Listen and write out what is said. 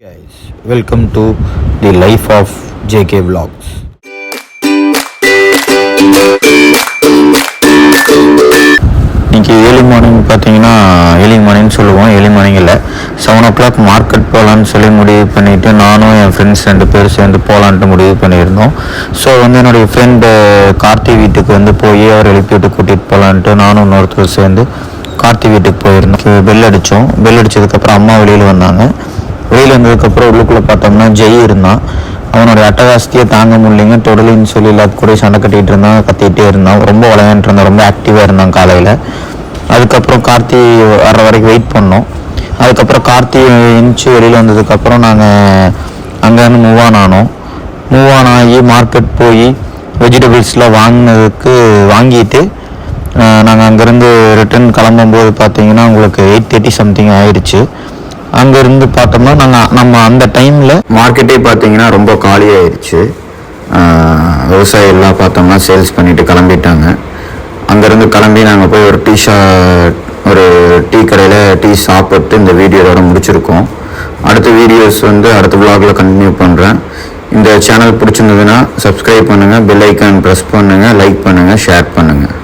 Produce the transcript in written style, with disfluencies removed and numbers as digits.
Guys, welcome to the life of JK Vlogs. இன்னைக்கு early morning பார்த்தீங்கன்னா early morning சொல்லுவோம், early morning இல்லை 7 o'clock market போகலான்னு சொல்லி முடிவு பண்ணிவிட்டு நானும் என் ஃப்ரெண்ட்ஸ் 2 பேர் சேர்ந்து போகலான்ட்டு முடிவு பண்ணியிருந்தோம். ஸோ என்னுடைய ஃப்ரெண்டு கார்த்தி வீட்டுக்கு போய் அவர் எழுப்பிவிட்டு கூட்டிகிட்டு போகலான்ட்டு நானும் இன்னொருத்தர் சேர்ந்து கார்த்தி வீட்டுக்கு போயிருந்தோம். பெல் அடித்தோம். பெல் அடித்ததுக்கப்புறம் அம்மா வெளியில் வந்தாங்க. வெளியில் வந்ததுக்கப்புறம் உள்ளுக்குள்ளே பார்த்தோம்னா ஜெய் இருந்தான். அவனுடைய அட்டகாசத்தையே தாங்க முடியலைங்க. தொடலின்னு சொல்லி எல்லாத்து கூட சண்டை கட்டிகிட்டு இருந்தான், கத்திகிட்டே இருந்தான், ரொம்ப விளையாண்டுட்டு இருந்தான், ரொம்ப ஆக்டிவாக இருந்தான் காலையில். அதுக்கப்புறம் கார்த்தி வர்ற வரைக்கும் வெயிட் பண்ணோம். அதுக்கப்புறம் கார்த்தி எந்திச்சு வெளியில் வந்ததுக்கப்புறம் நாங்கள் அங்கேருந்து மூவ் ஆன் ஆகி மார்க்கெட் போய் வெஜிடபிள்ஸ்லாம் வாங்கிட்டு நாங்கள் அங்கேருந்து ரிட்டர்ன் கிளம்பும்போது பார்த்தீங்கன்னா உங்களுக்கு 8:30 சம்திங் ஆயிடுச்சு. அங்கேருந்து பார்த்தோம்னா நம்ம அந்த டைமில் மார்க்கெட்டே பார்த்தீங்கன்னா ரொம்ப காலியாகிடுச்சு. விவசாயிகள்லாம் பார்த்தோம்னா சேல்ஸ் பண்ணிவிட்டு கிளம்பிட்டாங்க. அங்கேருந்து கிளம்பி நாங்கள் போய் ஒரு டீ கடையில் டீ சாப்பிட்டு இந்த வீடியோவோட முடிச்சிருக்கோம். அடுத்த வீடியோஸ் அடுத்த விலாகில் கண்டினியூ பண்ணுறேன். இந்த சேனல் பிடிச்சிருந்ததுன்னா சப்ஸ்கிரைப் பண்ணுங்கள், பெல் ஐக்கான் ப்ரெஸ் பண்ணுங்கள், லைக் பண்ணுங்கள், ஷேர் பண்ணுங்கள்.